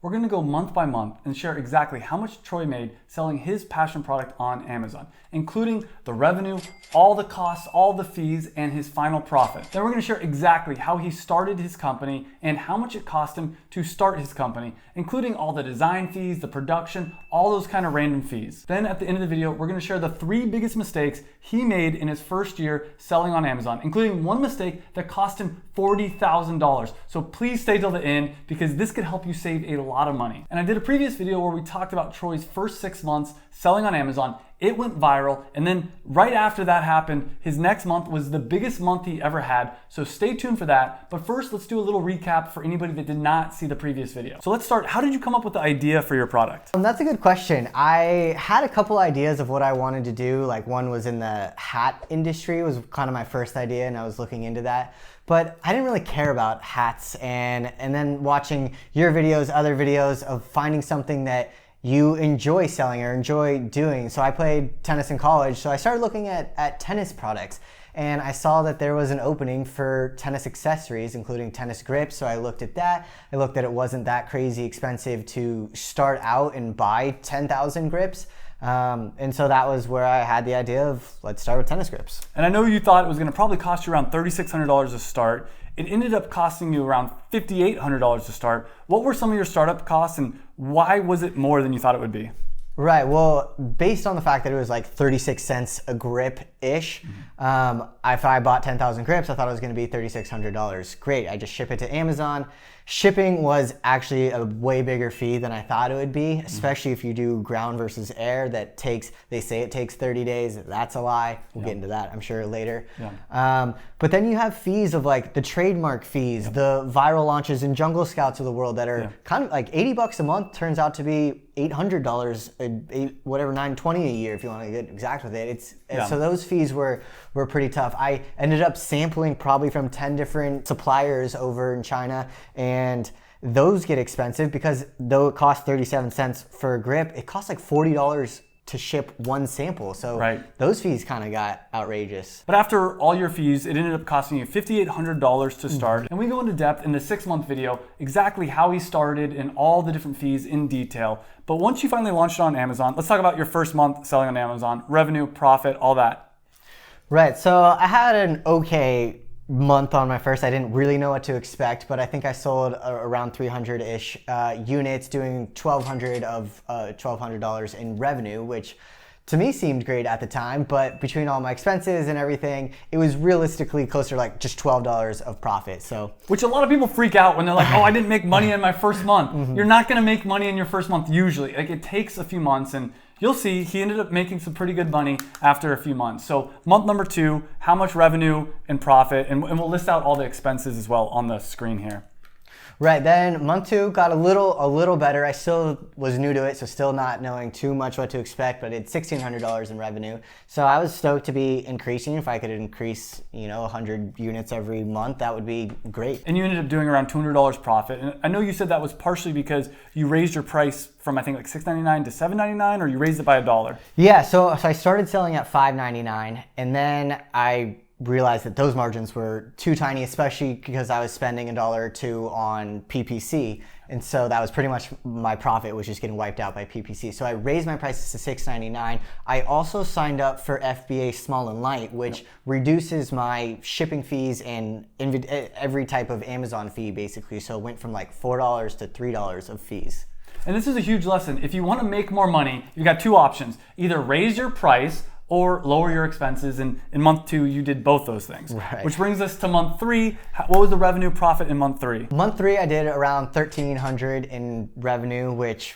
We're going to go month by month and share exactly how much Troy made selling his passion product on Amazon, including the revenue, all the costs, all the fees, and his final profit. Then we're going to share exactly how he started his company and how much it cost him to start his company, including all the design fees, the production, all those kind of random fees. Then at the end of the video, we're going to share the 3 biggest mistakes he made in his first year selling on Amazon, including one mistake that cost him $40,000. So please stay till the end because this could help you save a lot of money. And I did a previous video where we talked about Troy's first 6 months selling on Amazon. It went viral, and then right after that happened, his next month was the biggest month he ever had. So stay tuned for that. But first, let's do a little recap for anybody that did not see the previous video. So let's start. How did you come up with the idea for your product? That's a good question. I had a couple ideas of what I wanted to do. Like one was in the hat industry, was kind of my first idea, and I was looking into that. But I didn't really care about hats, and then watching your videos, other videos of finding something that you enjoy selling or enjoy doing. So I played tennis in college, so I started looking at tennis products, and I saw that there was an opening for tennis accessories, including tennis grips. So I looked at that. I looked at it wasn't that crazy expensive to start out and buy 10,000 grips. And so that was where I had the idea of let's start with tennis grips. And I know you thought it was going to probably cost you around $3,600 to start. It ended up costing you around $5,800 to start. What were some of your startup costs, and why was it more than you thought it would be? Right, well, based on the fact that it was like 36 cents a grip-ish, if I bought 10,000 grips, I thought it was gonna be $3,600. Great, I just ship it to Amazon. Shipping was actually a way bigger fee than I thought it would be, especially if you do ground versus air. They say it takes 30 days. That's a lie. We'll get into that, I'm sure, later. But then you have fees of like the trademark fees, the viral launches in Jungle Scouts of the world that are kind of like $80 a month turns out to be $800, whatever, $920 a year if you want to get exact with it. So those fees were pretty tough. I ended up sampling probably from 10 different suppliers over in China, and those get expensive because though it costs 37 cents for a grip, it costs like $40 to ship one sample. So those fees kind of got outrageous. But after all your fees, it ended up costing you $5,800 to start. And we go into depth in the 6-month video exactly how he started and all the different fees in detail. But once you finally launched it on Amazon, let's talk about your first month selling on Amazon, revenue, profit, all that. Right, so I had an okay month on my first. I didn't really know what to expect, but I think I sold around 300-ish units, doing $1,200 in revenue, which to me seemed great at the time, but between all my expenses and everything, it was realistically closer to like just $12 of profit. So, which a lot of people freak out when they're like, oh, I didn't make money in my first month. You're not gonna make money in your first month usually. Like it takes a few months, and you'll see he ended up making some pretty good money after a few months. So month number 2, how much revenue and profit, and we'll list out all the expenses as well on the screen here. Right, then month 2 got a little better. I still was new to it, so still not knowing too much what to expect, but it's $1,600 in revenue. So I was stoked to be increasing. If I could increase, 100 units every month, that would be great. And you ended up doing around $200 profit. And I know you said that was partially because you raised your price from I think like $6.99 to $7.99, or you raised it by $1. Yeah, so I started selling at $5.99, and then I realized that those margins were too tiny, especially because I was spending $1 or $2 on PPC. And so that was pretty much my profit was just getting wiped out by PPC. So I raised my prices to $6.99. I also signed up for FBA Small and Light, which reduces my shipping fees and every type of Amazon fee basically. So it went from like $4 to $3 of fees. And this is a huge lesson. If you want to make more money, you've got 2 options. Either raise your price or lower your expenses. And in month 2, you did both those things. Right. Which brings us to month 3. What was the revenue profit in month 3? Month 3, I did around $1,300 in revenue, which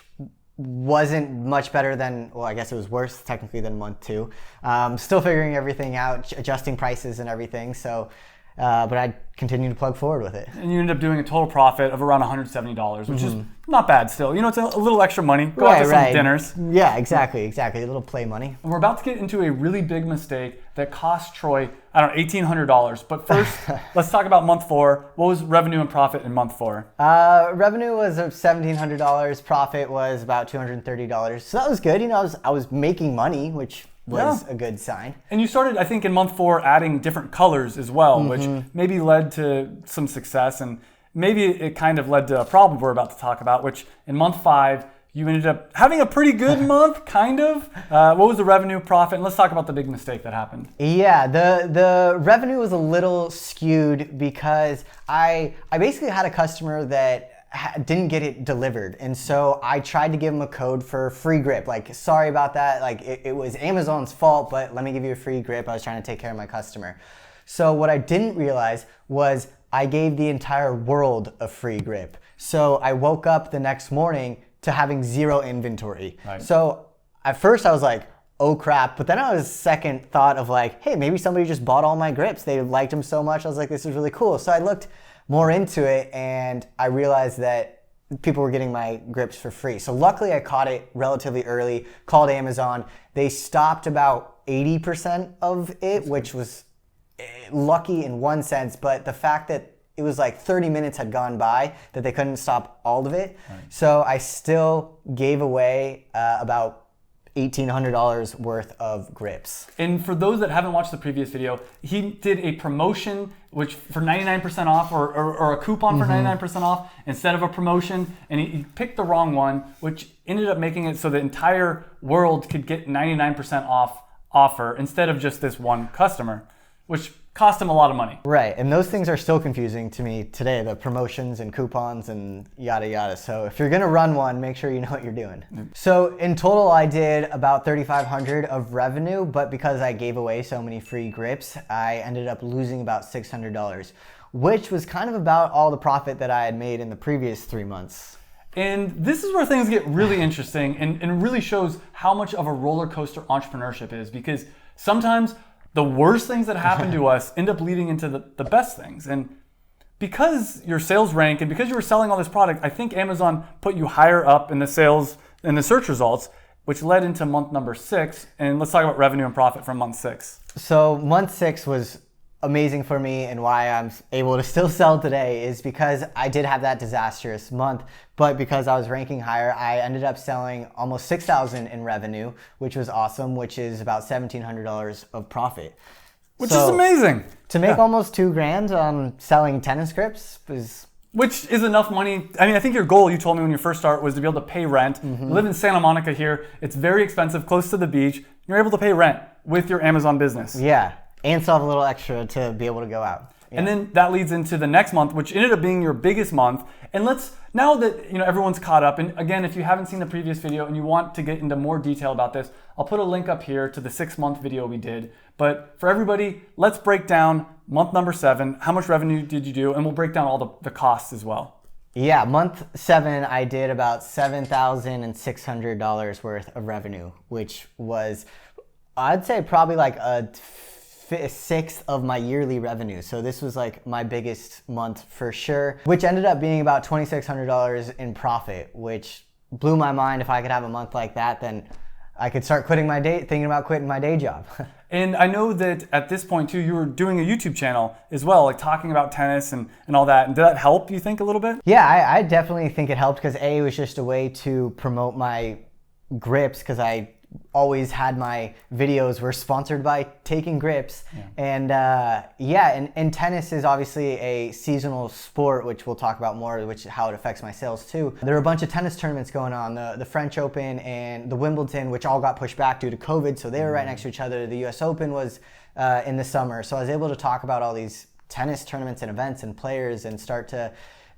wasn't much better than, well, I guess it was worse technically than month 2. Still figuring everything out, adjusting prices and everything. So, but I continue to plug forward with it. And you ended up doing a total profit of around $170, which is not bad still. It's a little extra money. Go out to some dinners. Yeah, exactly. A little play money. And we're about to get into a really big mistake that cost Troy, $1,800. But first, let's talk about month 4. What was revenue and profit in month 4? Revenue was $1,700. Profit was about $230. So that was good. I was making money, which was a good sign. And you started, I think, in month 4 adding different colors as well, which maybe led to some success. And maybe it kind of led to a problem we're about to talk about, which in month 5, you ended up having a pretty good month, kind of. What was the revenue, profit? And let's talk about the big mistake that happened. Yeah, the revenue was a little skewed because I basically had a customer that didn't get it delivered. And so I tried to give him a code for free grip. Like, sorry about that. Like, it was Amazon's fault, but let me give you a free grip. I was trying to take care of my customer. So what I didn't realize was I gave the entire world a free grip. So I woke up the next morning to having 0 inventory. Right. So at first I was like, oh crap. But then I was second thought of like, hey, maybe somebody just bought all my grips. They liked them so much. I was like, this is really cool. So I looked more into it and I realized that people were getting my grips for free. So luckily I caught it relatively early, called Amazon. They stopped about 80% of it, which was lucky in one sense, but the fact that it was like 30 minutes had gone by that they couldn't stop all of it. Right. So I still gave away about $1,800 worth of grips. And for those that haven't watched the previous video, he did a promotion which for 99% off or a coupon for 99% off instead of a promotion. And he picked the wrong one, which ended up making it so the entire world could get 99% off offer instead of just this one customer, which cost him a lot of money. Right, and those things are still confusing to me today, the promotions and coupons and yada yada. So if you're gonna run one, make sure you know what you're doing. So in total, I did about $3,500 of revenue, but because I gave away so many free grips, I ended up losing about $600, which was kind of about all the profit that I had made in the previous 3 months. And this is where things get really interesting and really shows how much of a roller coaster entrepreneurship is, because sometimes the worst things that happen to us end up leading into the best things. And because your sales rank and because you were selling all this product, I think Amazon put you higher up in the sales and the search results, which led into month number 6. And let's talk about revenue and profit from month 6. So month 6 was amazing for me, and why I'm able to still sell today is because I did have that disastrous month, but because I was ranking higher, I ended up selling almost $6,000 in revenue, which was awesome, which is about $1,700 of profit. Which is amazing. To make almost $2,000 selling tennis grips is... Which is enough money. I mean, I think your goal, you told me when you first started, was to be able to pay rent. You live in Santa Monica here. It's very expensive, close to the beach. You're able to pay rent with your Amazon business. Yeah. And still have a little extra to be able to go out. Yeah. And then that leads into the next month, which ended up being your biggest month. And now that everyone's caught up, and again, if you haven't seen the previous video and you want to get into more detail about this, I'll put a link up here to the 6-month video we did. But for everybody, let's break down month number 7. How much revenue did you do? And we'll break down all the costs as well. Yeah, month 7, I did about $7,600 worth of revenue, which was, I'd say, probably like a 1/6 of my yearly revenue. So this was like my biggest month for sure, which ended up being about $2,600 in profit, which blew my mind. If I could have a month like that, then I could start thinking about quitting my day job. And I know that at this point too, you were doing a YouTube channel as well, like talking about tennis and all that. And did that help, you think, a little bit? Yeah, I definitely think it helped because it was just a way to promote my grips, because I always had my videos were sponsored by taking grips. And and tennis is obviously a seasonal sport, which we'll talk about more, which how it affects my sales too. There were a bunch of tennis tournaments going on, the French Open and the Wimbledon, which all got pushed back due to COVID, so they were right next to each other. The US Open was in the summer, so I was able to talk about all these tennis tournaments and events and players and start to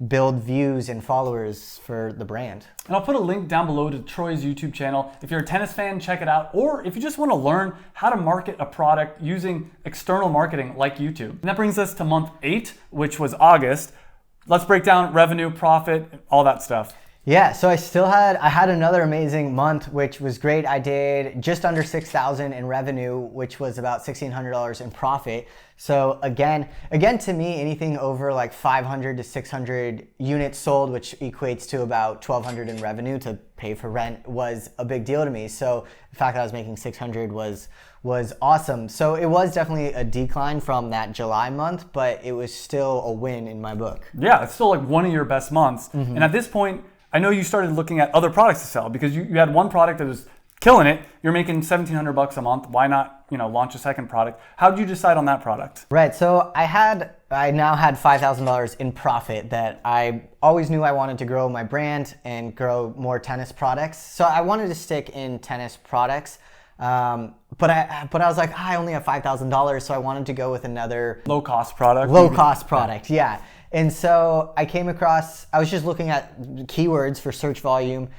build views and followers for the brand. And I'll put a link down below to Troy's YouTube channel. If you're a tennis fan, check it out. Or if you just want to learn how to market a product using external marketing like YouTube. And that brings us to month 8, which was August. Let's break down revenue, profit, all that stuff. Yeah, so I had another amazing month, which was great. I did just under $6,000 in revenue, which was about $1,600 in profit. So again, to me, anything over like 500 to 600 units sold, which equates to about $1,200 in revenue to pay for rent, was a big deal to me. So the fact that I was making 600 was awesome. So it was definitely a decline from that July month, but it was still a win in my book. Yeah, it's still like one of your best months. And at this point, I know you started looking at other products to sell because you had one product that was killing it. You're making $1,700 a month. Why not, launch a second product? How did you decide on that product? Right. So I had I now had $5,000 in profit that I always knew I wanted to grow my brand and grow more tennis products. So I wanted to stick in tennis products. But I was like, I only have $5,000, so I wanted to go with another low-cost product. Low-cost product, yeah. And so I came across, I was just looking at keywords for search volume.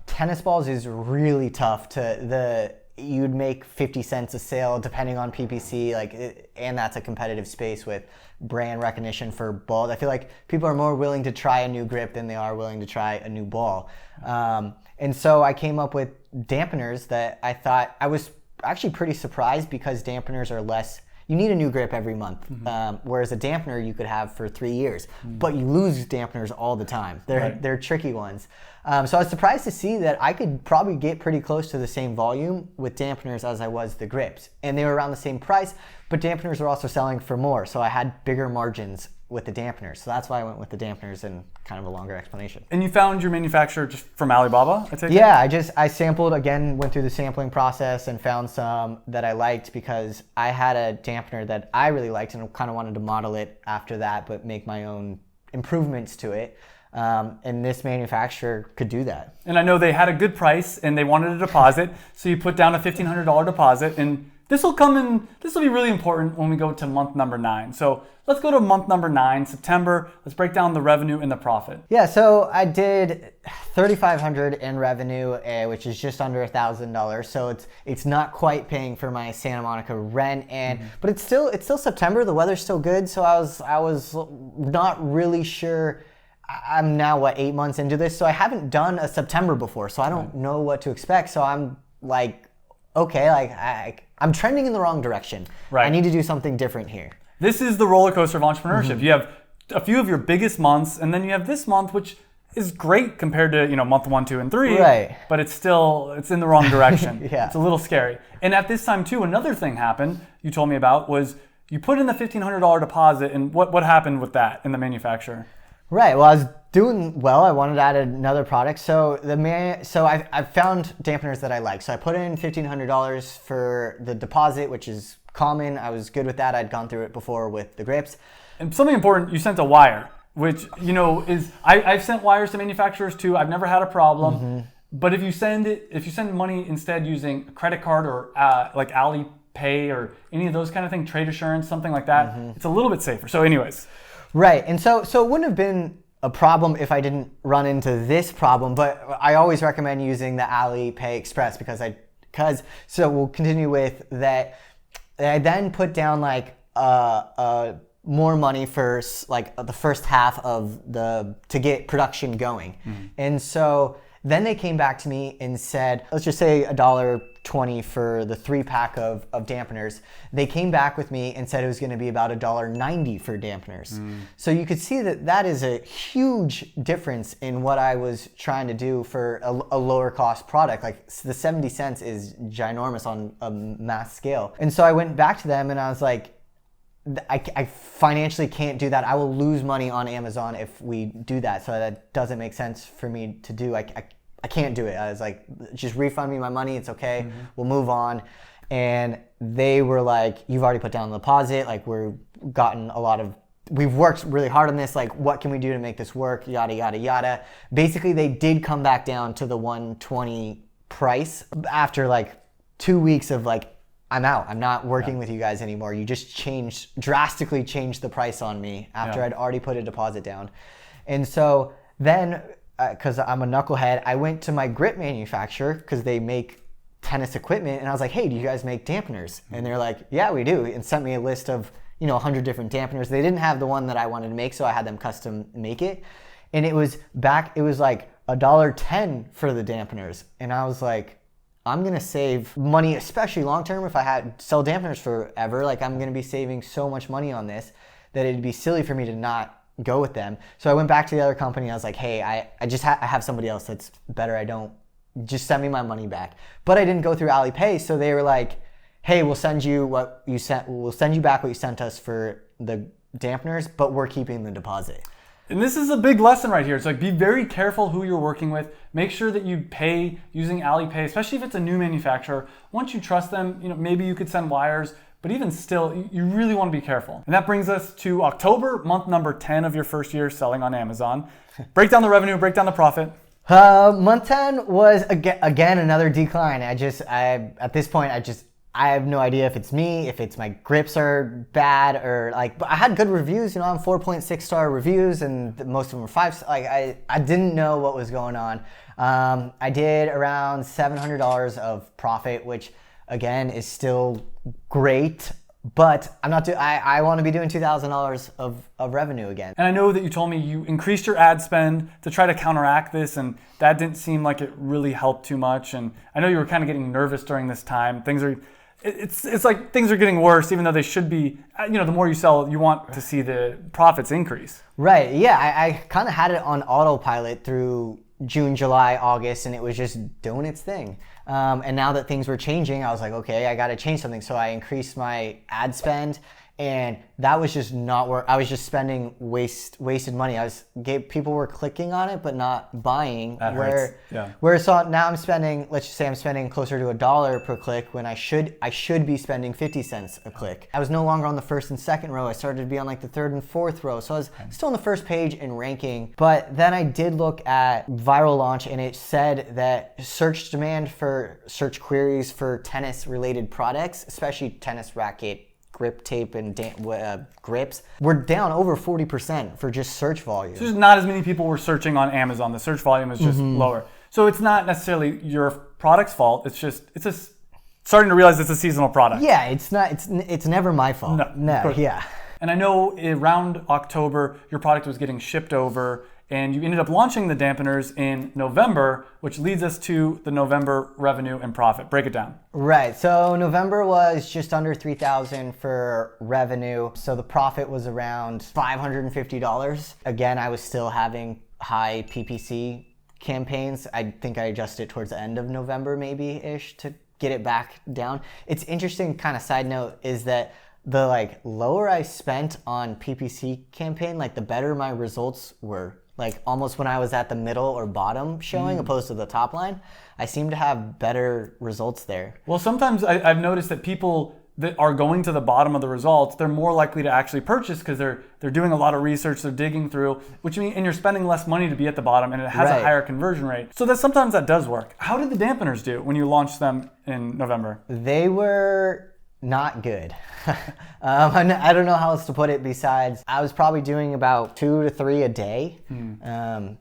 Tennis balls is really tough you'd make 50 cents a sale depending on PPC, and that's a competitive space with brand recognition for balls. I feel like people are more willing to try a new grip than they are willing to try a new ball. And so I came up with dampeners that I thought, I was actually pretty surprised because dampeners are less, you need a new grip every month. Whereas a dampener you could have for 3 years, but you lose dampeners all the time. They're tricky ones. So I was surprised to see that I could probably get pretty close to the same volume with dampeners as I was the grips. And they were around the same price, but dampeners were also selling for more. So I had bigger margins with the dampeners. So that's why I went with the dampeners, and kind of a longer explanation. And you found your manufacturer just from Alibaba, I take it? Yeah, I sampled, again, went through the sampling process and found some that I liked because I had a dampener that I really liked and kind of wanted to model it after that, but make my own improvements to it. And this manufacturer could do that. And I know they had a good price and they wanted a deposit, so you put down a $1,500 deposit, and this will be really important when we go to month number 9. So let's go to month number 9, September. Let's break down the revenue and the profit. Yeah, so I did $3,500 in revenue, which is just under $1,000. So it's not quite paying for my Santa Monica rent, but it's still September. The weather's still good, so I was not really sure. I'm now 8 months into this, so I haven't done a September before, so I don't know what to expect. So I'm like, okay, I'm trending in the wrong direction. Right. I need to do something different here. This is the roller coaster of entrepreneurship. You have a few of your biggest months, and then you have this month, which is great compared to month 1, 2, and 3. Right. But it's in the wrong direction. Yeah. It's a little scary. And at this time too, another thing happened. You told me about was you put in the $1,500 deposit, and what happened with that in the manufacturer? Right. Well, I was doing well. I wanted to add another product. So I found dampeners that I like. So I put in $1,500 for the deposit, which is common. I was good with that. I'd gone through it before with the grips. And something important, you sent a wire, which is I've sent wires to manufacturers too. I've never had a problem. But if you send money instead using a credit card or like Alipay or any of those kind of things, trade assurance, something like that, it's a little bit safer. So anyways. Right. And so it wouldn't have been a problem if I didn't run into this problem, but I always recommend using the Alipay Express so we'll continue with that. I then put down more money for the first half to get production going. And so then they came back to me and said, let's just say $1.20 for the 3-pack of dampeners. They came back with me and said it was going to be about $1.90 for dampeners. So you could see that is a huge difference in what I was trying to do for a lower cost product. Like the 70 cents is ginormous on a mass scale. And so I went back to them and I was like, I financially can't do that. I will lose money on Amazon if we do that. So that doesn't make sense for me to do. I can't do it. I was like, just refund me my money. It's okay. We'll move on. And they were like, you've already put down the deposit. We've worked really hard on this. Like, what can we do to make this work? Yada, yada, yada. Basically, they did come back down to the $120 price after 2 weeks of I'm out. I'm not working with you guys anymore. You just drastically changed the price on me after I'd already put a deposit down. And so then, because I'm a knucklehead, I went to my grip manufacturer because they make tennis equipment. And I was like, hey, do you guys make dampeners? And they're like, yeah, we do. And sent me a list of 100 different dampeners. They didn't have the one that I wanted to make, so I had them custom make it. And it was $1.10 for the dampeners. And I was like, I'm going to save money, especially long term. If I sell dampeners forever, I'm going to be saving so much money on this that it'd be silly for me to not go with them. So I went back to the other company. I was like, hey, I have somebody else that's better. Just send me my money back. But I didn't go through Alipay. So they were like, hey, we'll send you back what you sent us for the dampeners, but we're keeping the deposit. And this is a big lesson right here. It's be very careful who you're working with. Make sure that you pay using Alipay, especially if it's a new manufacturer. Once you trust them, maybe you could send wires, but even still, you really want to be careful. And that brings us to October, month number 10 of your first year selling on Amazon. Break down the revenue, break down the profit. Month 10 was again another decline. At this point, I have no idea if it's me, if it's my grips are bad, or like, but I had good reviews, I'm 4.6 star reviews and most of them were 5. Like I didn't know what was going on. I did around $700 of profit, which again is still great, but I want to be doing $2,000 of revenue again. And I know that you told me you increased your ad spend to try to counteract this, and that didn't seem like it really helped too much. And I know you were kind of getting nervous during this time. It's like things are getting worse, even though they should be. The more you sell, you want to see the profits increase. Right. Yeah. I kind of had it on autopilot through June, July, August, and it was just doing its thing. And now that things were changing, I was like, okay, I got to change something. So I increased my ad spend, and that was just not where I was just spending wasted money. People were clicking on it, but not buying. That hurts. Yeah. Now I'm spending, let's just say I'm spending closer to $1 per click when I should be spending 50 cents a click. I was no longer on the first and second row. I started to be on like the third and fourth row. So I was still on the first page in ranking. But then I did look at Viral Launch, and it said that search demand for search queries for tennis related products, especially tennis racket, grip tape, and grips, were down over 40% for just search volume. So just not as many people were searching on Amazon. The search volume is just lower. So it's not necessarily your product's fault. It's just starting to realize it's a seasonal product. Yeah, it's never my fault. No, yeah. And I know around October, your product was getting shipped over, and you ended up launching the dampeners in November, which leads us to the November revenue and profit. Break it down. Right. So November was just under $3,000 for revenue. So the profit was around $550. Again, I was still having high PPC campaigns. I think I adjusted it towards the end of November, maybe-ish, to get it back down. It's interesting, kind of side note, is that the lower I spent on PPC campaign, the better my results were. Almost when I was at the middle or bottom showing opposed to the top line, I seem to have better results there. Well, sometimes I've noticed that people that are going to the bottom of the results, they're more likely to actually purchase because they're doing a lot of research, they're digging through, and you're spending less money to be at the bottom, and it has a higher conversion rate. So sometimes that does work. How did the dampeners do when you launched them in November? They were not good. I don't know how else to put it besides I was probably doing about 2 to 3 a day.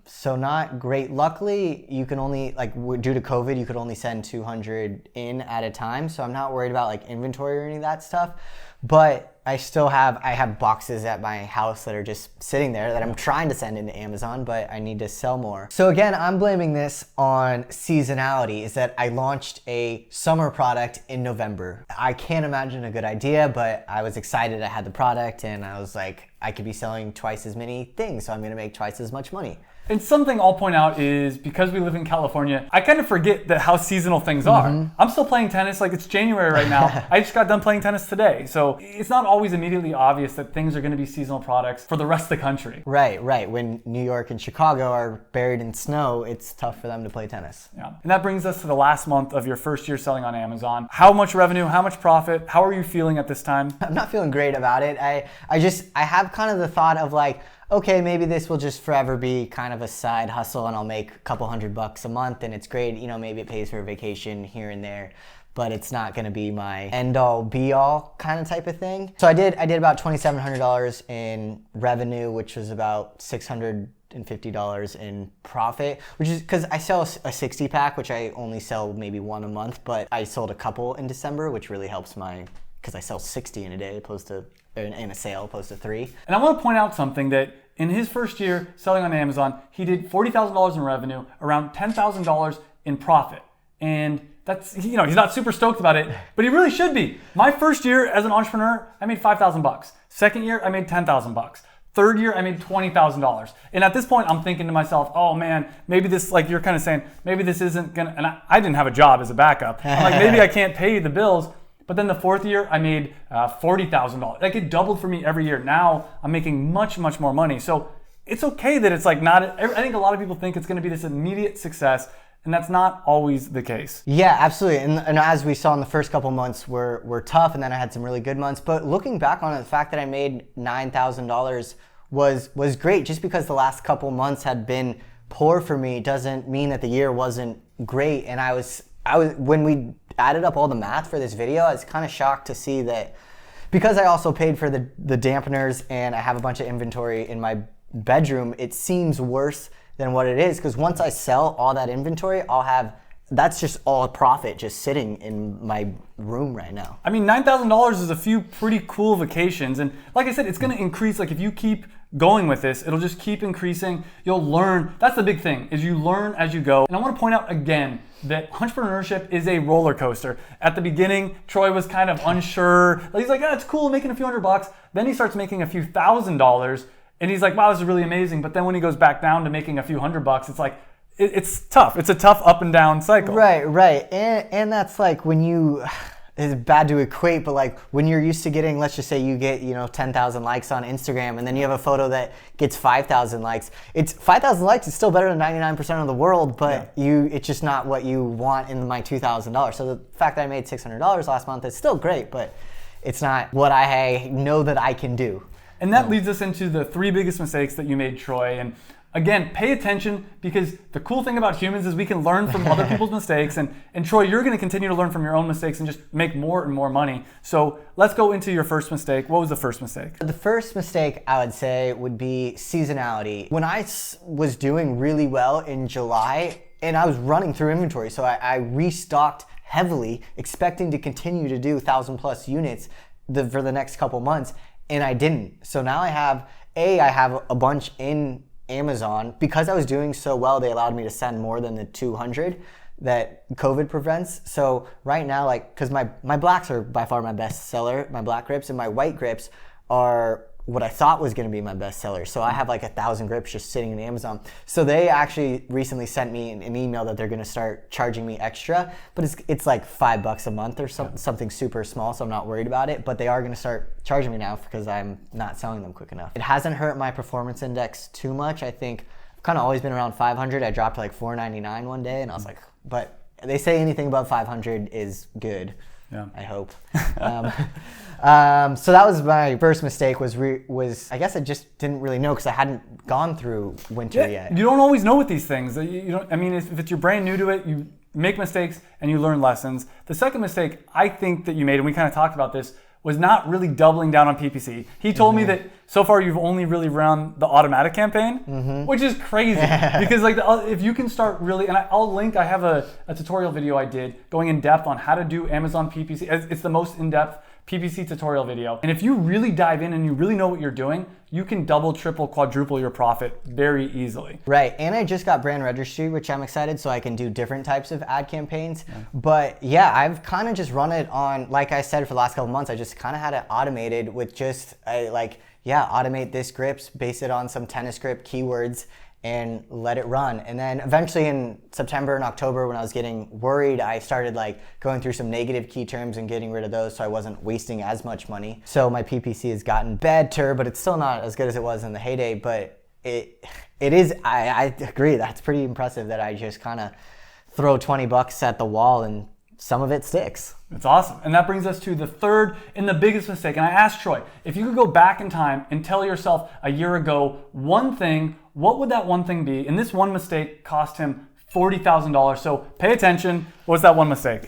So not great. Luckily, you can only, due to COVID, you could only send 200 in at a time. So I'm not worried about inventory or any of that stuff. But I have boxes at my house that are just sitting there that I'm trying to send into Amazon, but I need to sell more. So again, I'm blaming this on seasonality, is that I launched a summer product in November. I can't imagine a good idea, but I was excited I had the product, and I was like, I could be selling twice as many things, so I'm gonna make twice as much money. And something I'll point out is, because we live in California, I kind of forget how seasonal things are. I'm still playing tennis, it's January right now. I just got done playing tennis today. So it's not always immediately obvious that things are gonna be seasonal products for the rest of the country. Right. When New York and Chicago are buried in snow, it's tough for them to play tennis. Yeah. And that brings us to the last month of your first year selling on Amazon. How much revenue, how much profit? How are you feeling at this time? I'm not feeling great about it. I have kind of the thought of okay, maybe this will just forever be kind of a side hustle, and I'll make a couple $100 a month, and it's great. Maybe it pays for a vacation here and there, but it's not going to be my end all be all kind of type of thing. So I did about $2,700 in revenue, which was about $650 in profit, which is because I sell a 60 pack, which I only sell maybe one a month, but I sold a couple in December, which really helps because I sell 60 in a day in a sale opposed to 3. And I want to point out something that in his first year selling on Amazon, he did $40,000 in revenue, around $10,000 in profit. And that's, he's not super stoked about it, but he really should be. My first year as an entrepreneur, I made $5,000. Second year, I made $10,000. Third year, I made $20,000. And at this point, I'm thinking to myself, oh man, maybe this, you're kind of saying, maybe this isn't gonna, and I didn't have a job as a backup. I'm maybe I can't pay the bills. But then the fourth year, I made $40,000. It doubled for me every year. Now I'm making much, much more money. So it's okay that it's not, I think a lot of people think it's gonna be this immediate success. And that's not always the case. Yeah, absolutely. And as we saw in the first couple months were tough, and then I had some really good months. But looking back on it, the fact that I made $9,000 was great. Just because the last couple months had been poor for me doesn't mean that the year wasn't great. And I was when we added up all the math for this video, I was kind of shocked to see that, because I also paid for the dampeners and I have a bunch of inventory in my bedroom, it seems worse than what it is, because once I sell all that inventory, that's just all profit just sitting in my room right now. I mean, $9,000 is a few pretty cool vacations. And like I said, it's gonna increase. Like if you keep going with this, it'll just keep increasing. You'll learn. That's the big thing, is you learn as you go. And I wanna point out again that entrepreneurship is a roller coaster. At the beginning, Troy was kind of unsure. He's like, it's cool making a few $100. Then he starts making a few $1,000s. And he's like, wow, this is really amazing. But then when he goes back down to making a few $100, it's like, it's tough. It's a tough up and down cycle. Right. And that's like when it's bad to equate, but like when you're used to getting, let's just say you get, 10,000 likes on Instagram, and then you have a photo that gets 5,000 likes. It's 5,000 likes. It's still better than 99% of the world, but it's just not what you want in my $2,000. So the fact that I made $600 last month is still great, but it's not what I know that I can do. And that leads us into the 3 biggest mistakes that you made, Troy. And again, pay attention, because the cool thing about humans is we can learn from other people's mistakes. And Troy, you're going to continue to learn from your own mistakes and just make more and more money. So let's go into your first mistake. What was the first mistake? The first mistake I would say would be seasonality. When I was doing really well in July, and I was running through inventory, so I restocked heavily, expecting to continue to do 1,000+ units for the next couple months. And I didn't. So now I have a bunch in Amazon. Because I was doing so well, they allowed me to send more than the 200 that COVID prevents. So right now, because my blacks are by far my best seller, my black grips, and my white grips are what I thought was going to be my best seller. So I have 1,000 grips just sitting in Amazon. So they actually recently sent me an email that they're going to start charging me extra, but it's like $5 a month or something super small, so I'm not worried about it. But they are going to start charging me now because I'm not selling them quick enough. It hasn't hurt my performance index too much. I think I've kind of always been around 500. I dropped to 499 one day, and I was like, but they say anything above 500 is good. Yeah. I hope. So that was my first mistake. Was I guess I just didn't really know, because I hadn't gone through winter yet. You don't always know with these things. If it's you're brand new to it, you make mistakes and you learn lessons. The second mistake I think that you made, and we kind of talked about this, was not really doubling down on PPC. He told me that so far you've only really run the automatic campaign, which is crazy. Because if you can start really, and I'll link, I have a tutorial video I did going in depth on how to do Amazon PPC. It's the most in-depth PPC tutorial video. And if you really dive in and you really know what you're doing, you can double, triple, quadruple your profit very easily. Right, and I just got brand registry, which I'm excited, so I can do different types of ad campaigns. Yeah. But yeah, I've kind of just run it on, like I said, for the last couple months, I just kind of had it automated with just automate this grips, base it on some tennis grip keywords, and let it run. And then eventually in September and October, when I was getting worried, I started going through some negative key terms and getting rid of those, so I wasn't wasting as much money. So my PPC has gotten better, but it's still not as good as it was in the heyday. But it is, I agree, that's pretty impressive that I just kind of throw $20 at the wall and some of it sticks. It's awesome. And that brings us to the third and the biggest mistake. And I asked Troy, if you could go back in time and tell yourself a year ago one thing, what would that one thing be? And this one mistake cost him $40,000. So pay attention. What's that one mistake?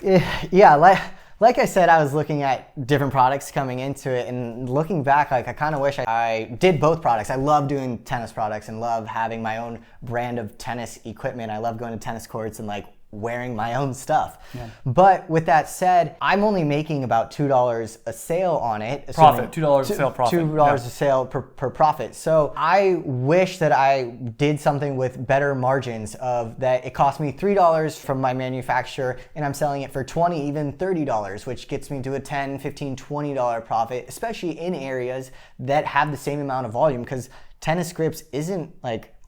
Yeah, like I said, I was looking at different products coming into it, and looking back, I kind of wish I did both products. I love doing tennis products and love having my own brand of tennis equipment. I love going to tennis courts and wearing my own stuff. Yeah. But with that said, I'm only making about $2 a sale on it. Profit, $2 a sale profit. $2 a sale per profit. So I wish that I did something with better margins, of that it cost me $3 from my manufacturer and I'm selling it for $20, even $30, which gets me to a $10, $15, $20 profit, especially in areas that have the same amount of volume, because tennis grips isn't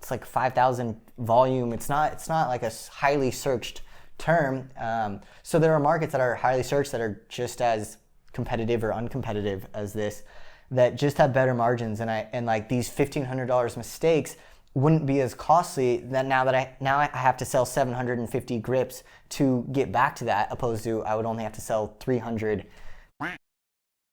it's 5,000 volume. It's not like a highly searched term. So there are markets that are highly searched that are just as competitive or uncompetitive as this, that just have better margins. And these $1,500 mistakes wouldn't be as costly that now I have to sell 750 grips to get back to that, opposed to I would only have to sell 300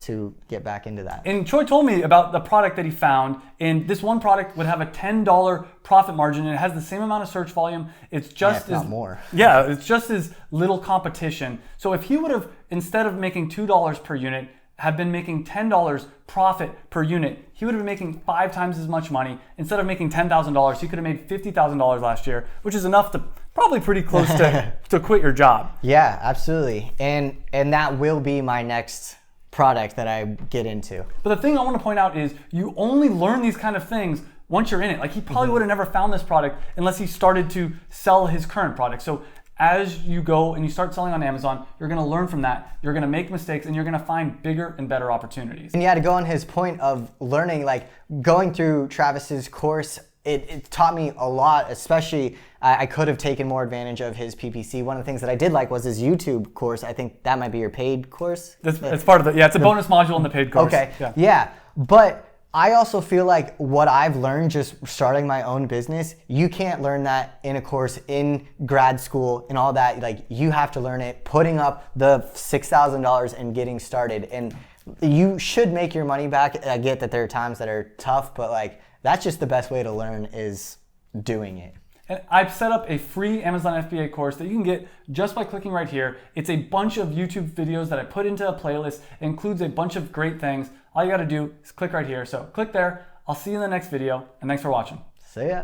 to get back into that. And Troy told me about the product that he found, and this one product would have a $10 profit margin, and it has the same amount of search volume. It's just not more. Yeah, it's just as little competition. So if he would have, instead of making $2 per unit, have been making $10 profit per unit, he would have been making 5 times as much money. Instead of making $10,000, he could have made $50,000 last year, which is enough to probably pretty close to quit your job. Yeah, absolutely. And that will be my next product that I get into. But the thing I want to point out is you only learn these kind of things once you're in it. Like he probably would have never found this product unless he started to sell his current product. So as you go and you start selling on Amazon, you're going to learn from that. You're going to make mistakes and you're going to find bigger and better opportunities. And yeah, to go on his point of learning, like going through Travis's course, it taught me a lot, especially I could have taken more advantage of his PPC. One of the things that I did like was his YouTube course. I think that might be your paid course. That's part of it. Yeah, it's a bonus module in the paid course. Okay, yeah. But I also feel like what I've learned just starting my own business, you can't learn that in a course in grad school and all that. Like you have to learn it putting up the $6,000 and getting started. And you should make your money back. I get that there are times that are tough, but like that's just the best way to learn is doing it. And I've set up a free Amazon FBA course that you can get just by clicking right here. It's a bunch of YouTube videos that I put into a playlist. It includes a bunch of great things. All you gotta do is click right here. So click there. I'll see you in the next video, and thanks for watching. See ya.